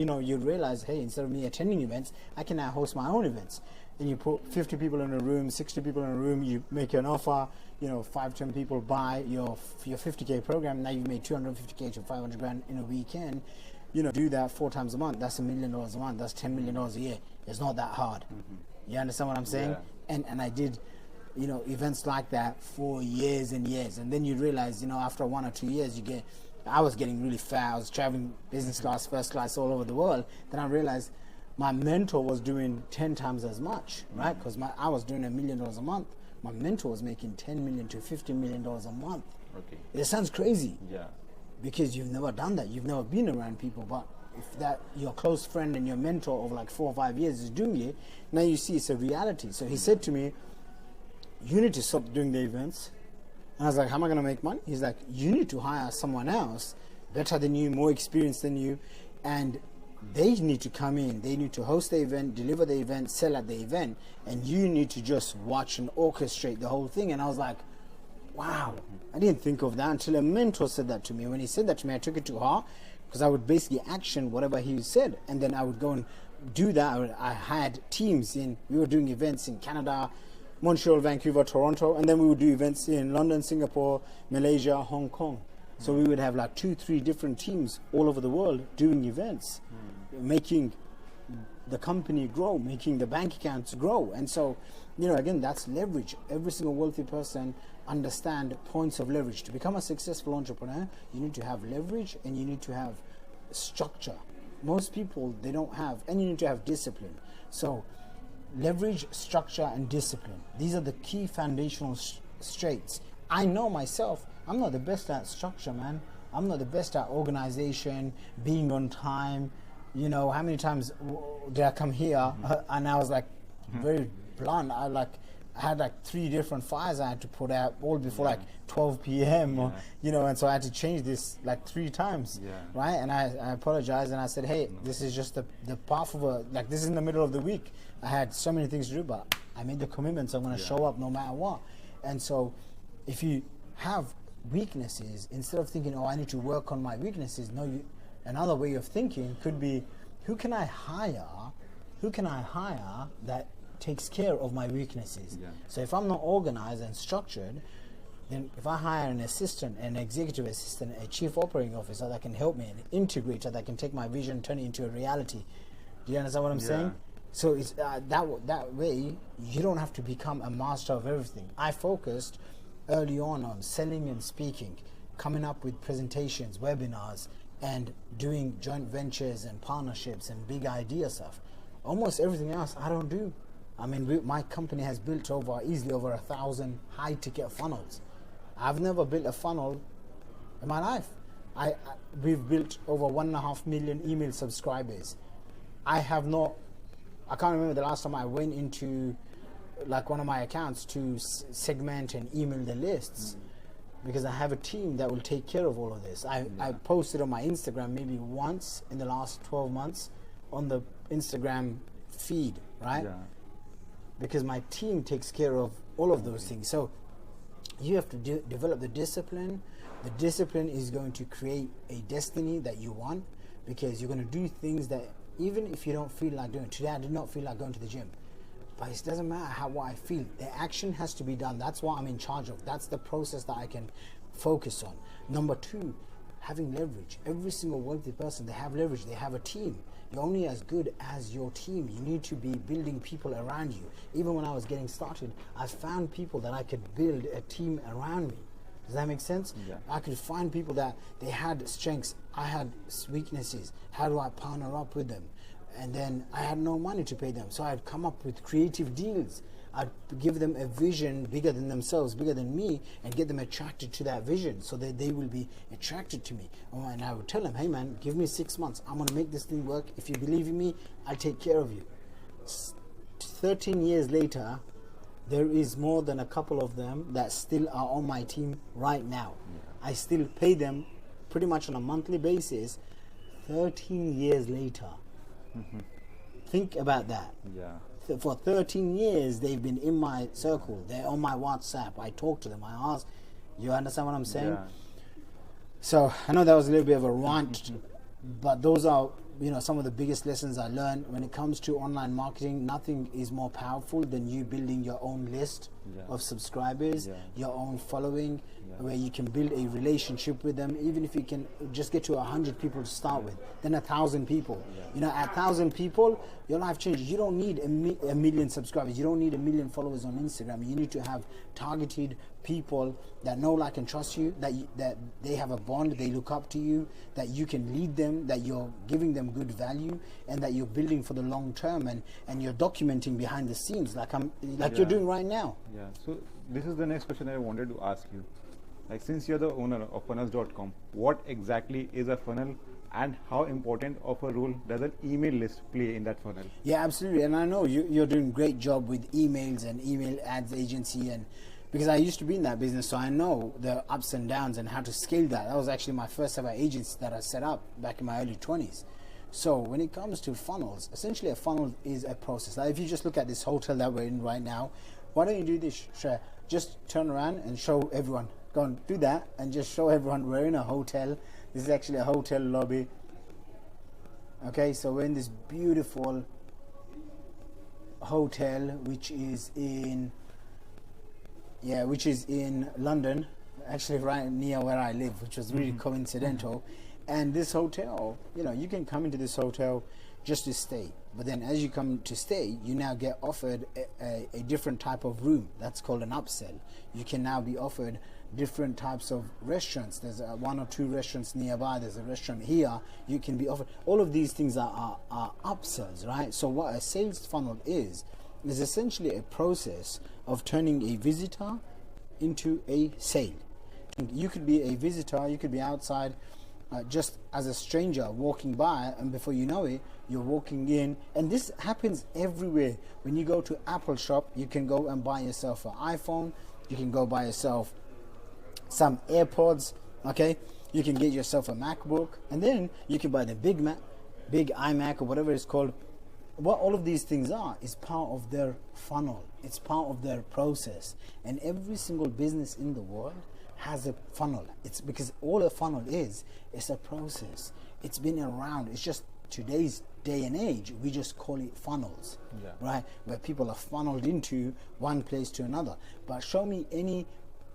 you realize, hey, instead of me attending events, I can now host my own events. And you put 50 people in a room, 60 people in a room, you make an offer, 5, 10 people buy your 50K program. Now you've made 250K to 500 grand in a weekend. Do that 4 times a month. That's $1 million a month. That's $10 million a year. It's not that hard. You understand what I'm saying? Yeah. And I did, events like that for years and years. And then you realize, after 1 or 2 years, I was getting really fat. I was traveling business class, first class all over the world. Then I realized my mentor was doing 10 times as much, right? Because I was doing $1 million a month. My mentor was making $10 million to $50 million a month. Okay. It sounds crazy. Yeah. Because you've never done that. You've never been around people. But if that your close friend and your mentor of like 4 or 5 years is doing it, now you see it's a reality. So he said to me, you need to stop doing the events. And I was like, how am I going to make money? He's like, you need to hire someone else better than you, more experienced than you, and they need to come in. They need to host the event, deliver the event, sell at the event, and you need to just watch and orchestrate the whole thing. And I was like, wow, I didn't think of that until a mentor said that to me. When he said that to me, I took it to heart, because I would basically action whatever he said, and then I would go and do that. I had teams we were doing events in Canada, Montreal, Vancouver, Toronto, and then we would do events in London, Singapore, Malaysia, Hong Kong. So we would have like 2, 3 different teams all over the world doing events, making the company grow, making the bank accounts grow. And so, again, that's leverage. Every single wealthy person understand points of leverage. To become a successful entrepreneur, you need to have leverage and you need to have structure. Most people, they don't have, and you need to have discipline. So leverage, structure, and discipline. These are the key foundational traits. I know myself, I'm not the best at structure, man. I'm not the best at organization, being on time. How many times did I come here and I was like very blunt. I had like 3 different fires I had to put out all before like 12 p.m. or, and so I had to change this like 3 times, right? And I apologized and I said, hey, this is just the path of this is in the middle of the week. I had so many things to do, but I made the commitment, so I'm going to show up no matter what. And so if you have weaknesses, instead of thinking, I need to work on my weaknesses, another way of thinking could be, who can I hire that takes care of my weaknesses? So if I'm not organized and structured, then if I hire an assistant, an executive assistant, a chief operating officer that can help me, an integrator that can take my vision, turn it into a reality. Do you understand what I'm saying? So it's that way you don't have to become a master of everything. I focused early on selling and speaking, coming up with presentations, webinars, and doing joint ventures and partnerships and big idea stuff. Almost everything else I don't do. I mean, my company has built easily over 1,000 high-ticket funnels. I've never built a funnel in my life. We've built over 1.5 million email subscribers. I can't remember the last time I went into like one of my accounts to segment and email the lists, because I have a team that will take care of all of this. I posted on my Instagram maybe once in the last 12 months on the Instagram feed, right? Because my team takes care of all of those things. So you have to develop the discipline. The discipline is going to create a destiny that you want, because you're going to do things that even if you don't feel like doing. Today I did not feel like going to the gym, but it doesn't matter what I feel. The action has to be done. That's what I'm in charge of. That's the process that I can focus on. Number 2, having leverage. Every single wealthy person, they have leverage. They have a team. You're only as good as your team. You need to be building people around you. Even when I was getting started, I found people that I could build a team around me. Does that make sense? I could find people that they had strengths, I had weaknesses. How do I partner up with them? And then I had no money to pay them, so I'd come up with creative deals. I'd give them a vision bigger than themselves, bigger than me, and get them attracted to that vision so that they will be attracted to me. And I would tell them, hey man, give me 6 months. I'm going to make this thing work. If you believe in me, I'll take care of you. 13 years later, there is more than a couple of them that still are on my team right now. I still pay them pretty much on a monthly basis 13 years later. Think about that. For 13 years, they've been in my circle. They're on my WhatsApp. I talk to them. I ask, you understand what I'm saying? So I know that was a little bit of a rant, but those are some of the biggest lessons I learned when it comes to online marketing. Nothing is more powerful than you building your own list of subscribers, your own following, where you can build a relationship with them. Even if you can just get to 100 people to start with, then 1,000 people. At 1,000 people, your life changes. You don't need a million subscribers. You don't need a million followers on Instagram. You need to have targeted people that know, like, and trust you, that they have a bond, they look up to you, that you can lead them, that you're giving them good value, and that you're building for the long term, and you're documenting behind the scenes like you're doing right now. So this is the next question I wanted to ask you. Like, since you're the owner of funnels.com, what exactly is a funnel, and how important of a role does an email list play in that funnel? Yeah, absolutely. And I know you're doing a great job with emails and email ads agency, and because I used to be in that business, so I know the ups and downs and how to scale that. That was actually my first ever agency that I set up back in my early 20s. So when it comes to funnels, essentially a funnel is a process. Like, if you just look at this hotel that we're in right now, why don't you do this? Just turn around and show everyone. Go and do that and just show everyone we're in a hotel. This is actually a hotel lobby. Okay, so we're in this beautiful hotel, which is in London, actually right near where I live, which was really coincidental. And this hotel, you can come into this hotel just to stay, but then as you come to stay, you now get offered a different type of room. That's called an upsell. You can now be offered different types of restaurants. There's 1 or 2 restaurants nearby. There's a restaurant here. You can be offered. All of these things are upsells, right? So what a sales funnel is essentially a process of turning a visitor into a sale. You could be a visitor, you could be outside just as a stranger walking by, and before you know it, you're walking in. And this happens everywhere. When you go to Apple shop, you can go and buy yourself an iPhone, you can go buy yourself some AirPods, okay? You can get yourself a MacBook, and then you can buy the big iMac or whatever it's called. What all of these things are is part of their funnel. It's part of their process. And every single business in the world has a funnel. It's because all a funnel is a process. It's been around. It's just today's day and age, we just call it funnels, right? Where people are funneled into one place to another. But show me any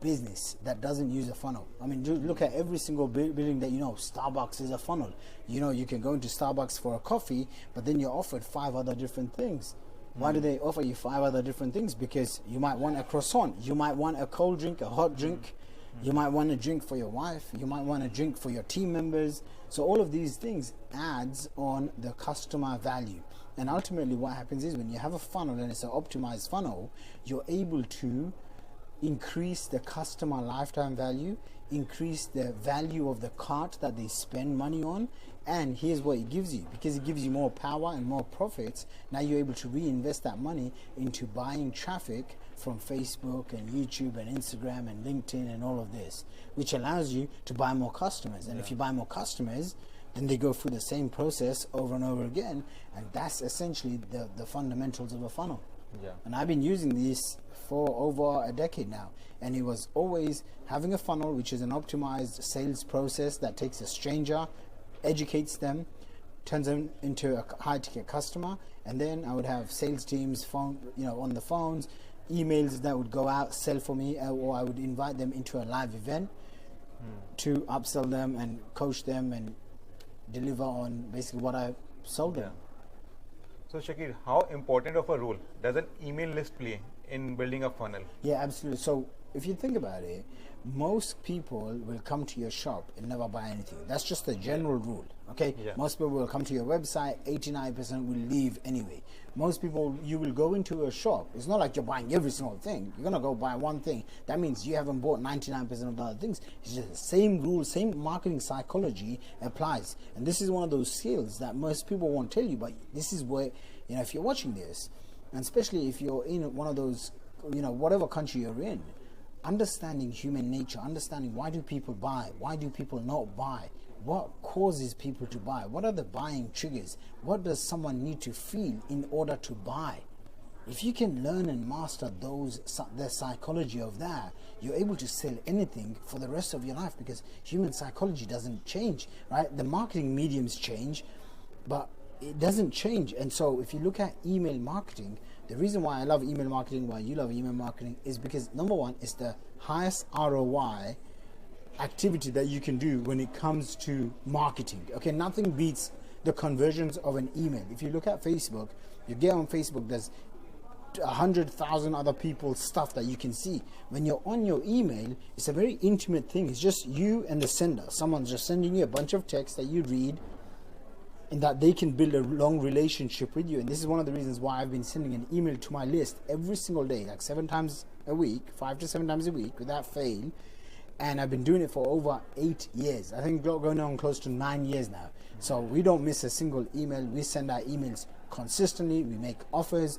business that doesn't use a funnel. I mean, just look at every single building that Starbucks is a funnel. You can go into Starbucks for a coffee, but then you're offered 5 other different things. Why do they offer you 5 other different things? Because you might want a croissant, you might want a cold drink, a hot drink, you might want a drink for your wife, you might want a drink for your team members. So all of these things adds on the customer value. And ultimately what happens is, when you have a funnel and it's an optimized funnel, you're able to increase the customer lifetime value, increase the value of the cart that they spend money on. And here's what it gives you, because it gives you more power and more profits. Now you're able to reinvest that money into buying traffic from Facebook and YouTube and Instagram and LinkedIn and all of this, which allows you to buy more customers. And if you buy more customers, then they go through the same process over and over again. And that's essentially the fundamentals of a funnel. And I've been using this for over a decade now, and it was always having a funnel, which is an optimized sales process that takes a stranger, educates them, turns them into a high-ticket customer, and then I would have sales teams on the phones, emails that would go out, sell for me, or I would invite them into a live event to upsell them and coach them and deliver on basically what I sold them. So Shaqir, how important of a role does an email list play in building a funnel? Yeah, absolutely. So if you think about it, most people will come to your shop and never buy anything. That's just the general rule, okay? Most people will come to your website, 89% will leave anyway. Most people, you will go into a shop. It's not like you're buying every single thing. You're gonna go buy one thing. That means you haven't bought 99% of the other things. It's just the same rule, same marketing psychology applies. And this is one of those skills that most people won't tell you, but this is where, if you're watching this, and especially if you're in one of those, whatever country you're in, understanding human nature, understanding why do people buy, why do people not buy, what causes people to buy, what are the buying triggers, what does someone need to feel in order to buy. If you can learn and master the psychology of that, you're able to sell anything for the rest of your life, because human psychology doesn't change, right? The marketing mediums change, but it doesn't change. And so if you look at email marketing, the reason why I love email marketing, why you love email marketing, is because number one, it's the highest ROI activity that you can do when it comes to marketing. Okay, nothing beats the conversions of an email. If you look at Facebook, you get on Facebook, there's 100,000 other people's stuff that you can see. When you're on your email, it's a very intimate thing. It's just you and the sender. Someone's just sending you a bunch of text that you read, and that they can build a long relationship with you. And this is one of the reasons why I've been sending an email to my list every single day, like 7 times a week, 5 to 7 times a week without fail. And I've been doing it for over 8 years. I think going on close to 9 years now. So we don't miss a single email. We send our emails consistently. We make offers.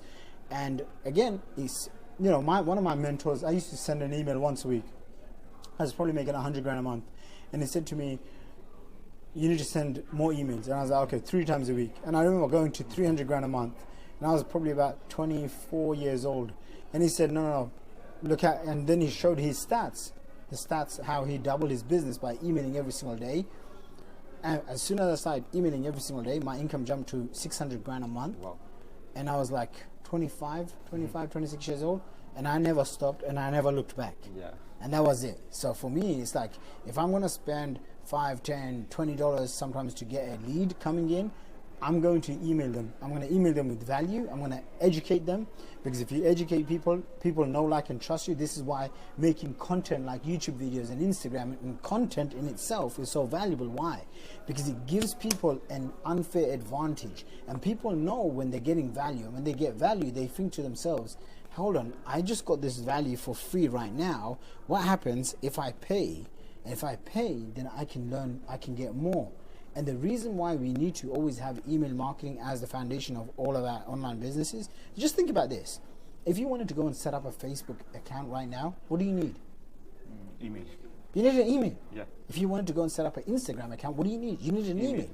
And again, it's, you know, one of my mentors, I used to send an email once a week. I was probably making 100 grand a month. And he said to me, you need to send more emails. And I was like, okay, 3 times a week. And I remember going to 300 grand a month. And I was probably about 24 years old. And he said, no, look at, and then he showed his stats. The stats, how he doubled his business by emailing every single day. And as soon as I started emailing every single day, my income jumped to 600 grand a month. Wow. And I was like 25, 26 years old. And I never stopped and I never looked back. Yeah. And that was it. So for me, it's like, if I'm going to spend $5, $10, $20 sometimes to get a lead coming in, I'm going to email them. I'm going to email them with value. I'm going to educate them, because if you educate people, people know, like, and trust you. This is why making content like YouTube videos and Instagram and content in itself is so valuable. Why? Because it gives people an unfair advantage, and people know when they're getting value. And when they get value, they think to themselves, hold on, I just got this value for free right now. What happens if I pay? And if I pay, then I can learn, I can get more. And the reason why we need to always have email marketing as the foundation of all of our online businesses, just think about this. If you wanted to go and set up a Facebook account right now, what do you need? Email. You need an email. Yeah. If you wanted to go and set up an Instagram account, what do you need? You need an email.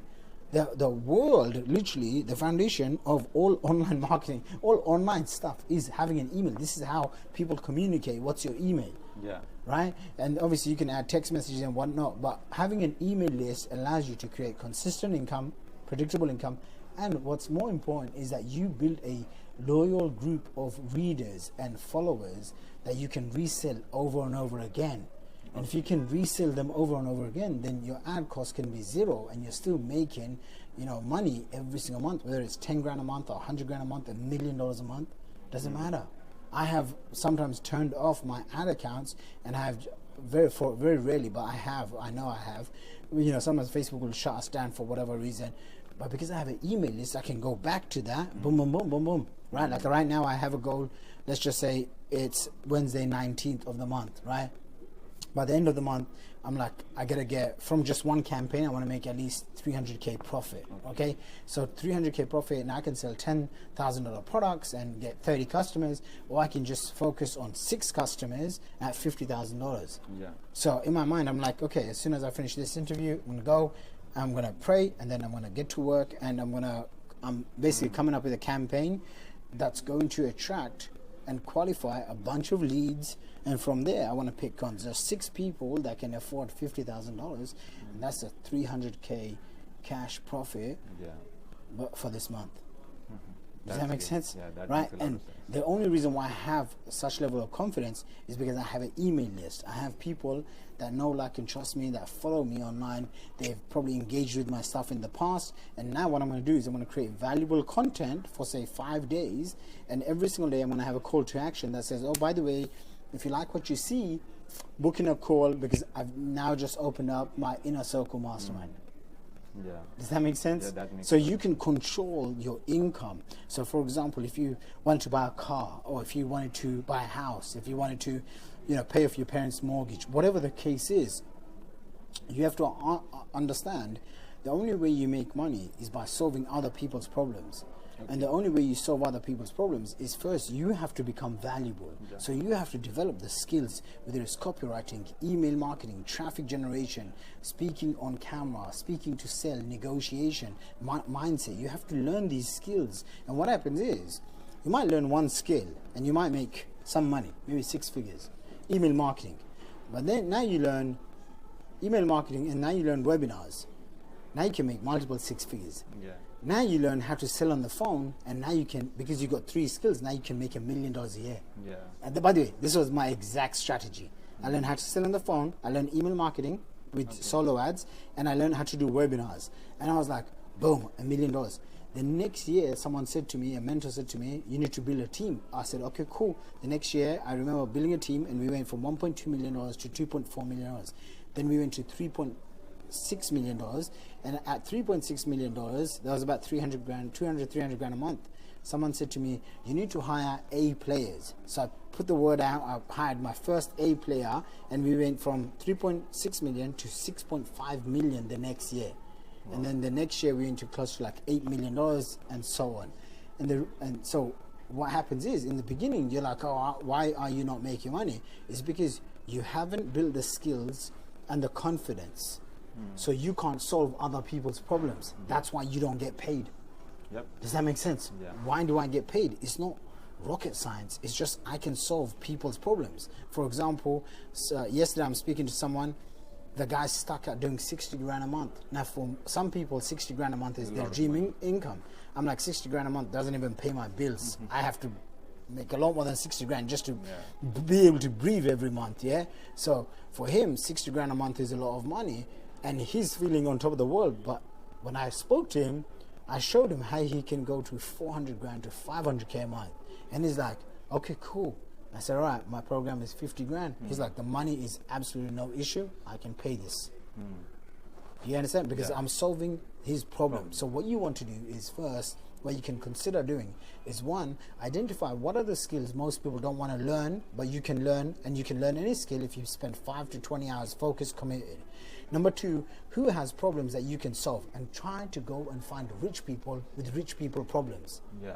The world, literally, the foundation of all online marketing, all online stuff is having an email. This is how people communicate. What's your email? Yeah. Right? And obviously you can add text messages and whatnot, but having an email list allows you to create consistent income, predictable income, and what's more important is that you build a loyal group of readers and followers that you can resell over and over again. And if you can resell them over and over again, then your ad cost can be zero, and you're still making, you know, money every single month, whether it's 10 grand a month or 100 grand a month, $1 million a month, doesn't matter. I have sometimes turned off my ad accounts, and I have very rarely, but I know I have. You know, sometimes Facebook will shut us down for whatever reason, but because I have an email list, I can go back to that. Boom, boom, boom, boom, boom. Right? Like right now, I have a goal. Let's just say it's Wednesday 19th of the month, right? By the end of the month, I'm like, I gotta get, from just one campaign, I want to make at least 300K profit. Okay, so 300K profit, and I can sell $10,000 products and get 30 customers, or I can just focus on 6 customers at $50,000. Yeah. So in my mind, I'm like, okay, as soon as I finish this interview, I'm gonna pray, and then I'm gonna get to work, and I'm basically coming up with a campaign that's going to attract and qualify a bunch of leads. And from there, I want to pick on just 6 people that can afford $50,000, and that's a 300K cash profit for this month. Does that make sense? Yeah, that right? makes a lot And of sense. the only reason why I have such level of confidence is because I have an email list. I have people that know, like, and trust me, that follow me online. They've probably engaged with my stuff in the past, and now what I'm going to do is I'm going to create valuable content for, say, 5 days, and every single day I'm going to have a call to action that says, oh, by the way, if you like what you see, book in a call, because I've now just opened up my inner circle mastermind. Yeah. Does that make sense? Yeah, that makes so sense. you can control your income. So for example, if you wanted to buy a car, or if you wanted to buy a house, if you wanted to, you know, pay off your parents' mortgage, whatever the case is, you have to understand the only way you make money is by solving other people's problems. And the only way you solve other people's problems is, first, you have to become valuable. Yeah. So you have to develop the skills, whether it's copywriting, email marketing, traffic generation, speaking on camera, speaking to sell, negotiation, mindset. You have to learn these skills. And what happens is, you might learn one skill and you might make some money, maybe 6 figures, email marketing. But then now you learn email marketing, and now you learn webinars. Now you can make multiple 6 figures. Yeah. Now you learn how to sell on the phone, and now you can, because you got 3 skills, now you can make $1 million a year. Yeah. And by the way, this was my exact strategy. I learned how to sell on the phone, I learned email marketing with solo ads, and I learned how to do webinars. And I was like, boom, $1 million. The next year, someone said to me, a mentor said to me, you need to build a team. I said, okay, cool. The next year, I remember building a team, and we went from $1.2 million to $2.4 million. Then we went to $3.6 million. And at $3.6 million, that was about 300 grand, 300 grand a month. Someone said to me, you need to hire A players. So I put the word out, I hired my first A player, and we went from 3.6 million to 6.5 million the next year. Wow. And then the next year we went to close to like $8 million and so on. And so what happens is, in the beginning, you're like, oh, why are you not making money? It's because you haven't built the skills and the confidence. So you can't solve other people's problems. That's why you don't get paid. Yep. Does that make sense? Yeah. Why do I get paid? It's not rocket science. It's just I can solve people's problems. For example, yesterday I'm speaking to someone. The guy's stuck at doing 60 grand a month. Now, for some people, 60 grand a month is their dream income. I'm like, 60 grand a month doesn't even pay my bills. I have to make a lot more than 60 grand just to be able to breathe every month. Yeah. So for him, 60 grand a month is a lot of money, and he's feeling on top of the world. But when I spoke to him, I showed him how he can go to 400 grand to 500K a month. And he's like, okay, cool. I said, all right, my program is 50 grand. He's like, the money is absolutely no issue. I can pay this. You understand? Because I'm solving his problem. So what you want to do is first, what you can consider doing is, one, identify what are the skills most people don't want to learn, but you can learn, and you can learn any skill if you spend 5 to 20 hours focused, committed. Number 2, who has problems that you can solve, and try to go and find rich people with rich people problems. Yeah.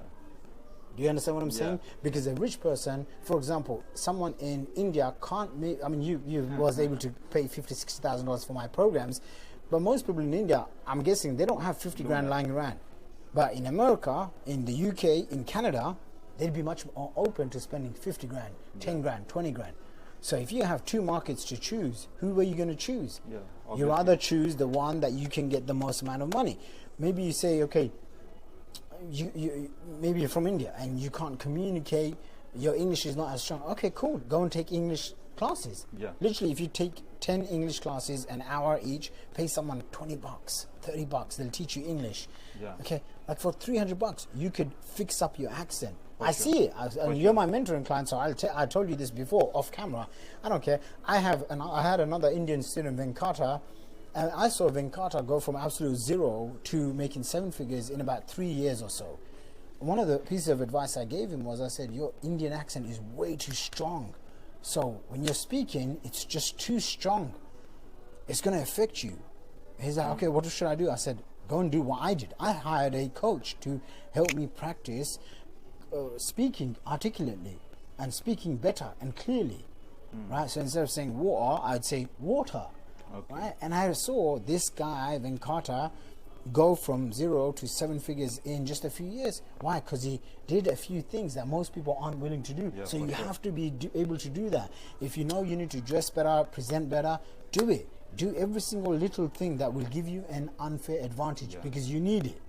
Do you understand what I'm saying? Because a rich person, for example, someone in India can't make, I mean, you was able to pay $50,000, $60,000 for my programs, but most people in India, I'm guessing they don't have 50 grand lying around. But in America, in the UK, in Canada, they'd be much more open to spending 50 grand, 10 grand, 20 grand. So if you have 2 markets to choose, who are you going to choose? You rather choose the one that you can get the most amount of money. Maybe you say, okay, maybe you're from India and you can't communicate, your English is not as strong. Okay, cool, go and take English classes. Literally, if you take 10 English classes, an hour each, pay someone $20, $30, they'll teach you English. Okay, like for $300, you could fix up your accent. I see it. You're my mentoring client, so I told you this before off camera. I don't care. I had another Indian student, Venkata, and I saw Venkata go from absolute zero to making 7 figures in about 3 years or so. One of the pieces of advice I gave him was, I said, your Indian accent is way too strong. So when you're speaking, it's just too strong. It's going to affect you. He's like, okay, what should I do? I said, go and do what I did. I hired a coach to help me practice speaking articulately and speaking better and clearly. Right? So instead of saying water, I'd say water. Right? And I saw this guy, Venkata, go from 0 to 7 figures in just a few years. Why? Because he did a few things that most people aren't willing to do. So you have to be able to do that. If you know you need to dress better, present better, do it. Do every single little thing that will give you an unfair advantage because you need it.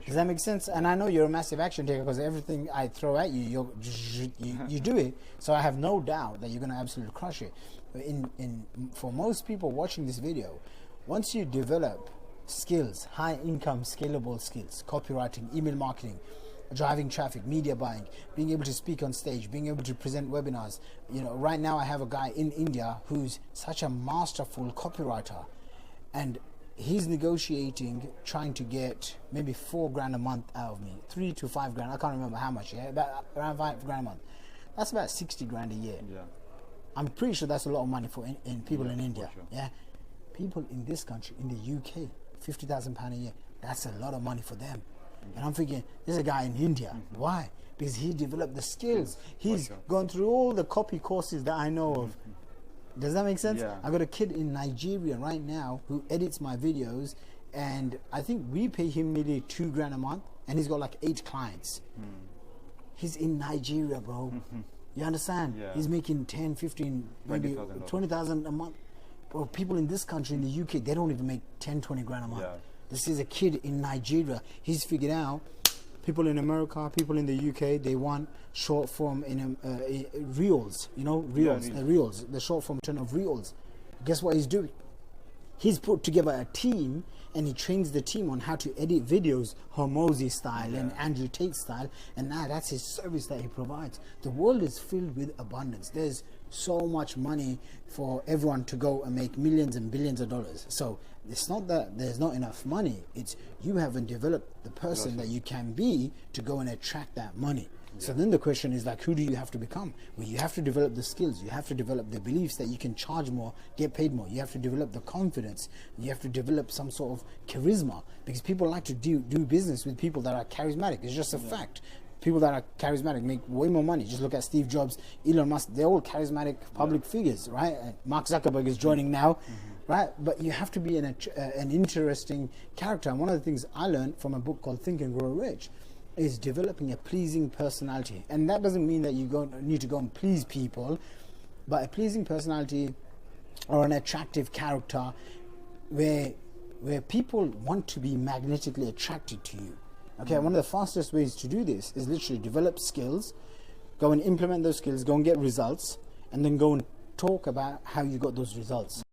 Does that make sense? And I know you're a massive action taker, because everything I throw at you, you do it. So I have no doubt that you're going to absolutely crush it. For most people watching this video, once you develop skills, high income, scalable skills, copywriting, email marketing, driving traffic, media buying, being able to speak on stage, being able to present webinars. You know, right now I have a guy in India who's such a masterful copywriter, and he's negotiating, trying to get maybe 4 grand a month out of me, 3 to 5 grand. I can't remember how much. About around 5 grand a month. That's about 60 grand a year. I'm pretty sure that's a lot of money for in people in India. People in this country, in the UK, £50,000 a year. That's a lot of money for them. And I'm thinking, there's a guy in India. Why? Because he developed the skills. He's gone through all the copy courses that I know of. Does that make sense? I got a kid in Nigeria right now who edits my videos, and I think we pay him nearly 2 grand a month, and he's got like 8 clients. He's in Nigeria, bro. You understand? He's making 10, 15, maybe 20,000 a month. Bro, people in this country, in the UK, they don't even make 10, 20 grand a month. This is a kid in Nigeria. He's figured out people in America, people in the UK, they want short form in reels, you know, reels, reels, the short form turn of reels. Guess what he's doing? He's put together a team, and he trains the team on how to edit videos, Hormozy style and Andrew Tate style, and now that's his service that he provides. The world is filled with abundance. There's so much money for everyone to go and make millions and billions of dollars. So it's not that there's not enough money, it's you haven't developed the person that you can be to go and attract that money. So then the question is like, who do you have to become? Well, you have to develop the skills, you have to develop the beliefs that you can charge more, get paid more. You have to develop the confidence, you have to develop some sort of charisma, because people like to do business with people that are charismatic. It's just a fact. People that are charismatic make way more money. Just look at Steve Jobs, Elon Musk, they're all charismatic public figures, right? Mark Zuckerberg is joining now, right? But you have to be an interesting character. And one of the things I learned from a book called Think and Grow Rich is developing a pleasing personality. And that doesn't mean that you need to go and please people, but a pleasing personality or an attractive character where people want to be magnetically attracted to you. Okay, one of the fastest ways to do this is literally develop skills, go and implement those skills, go and get results, and then go and talk about how you got those results.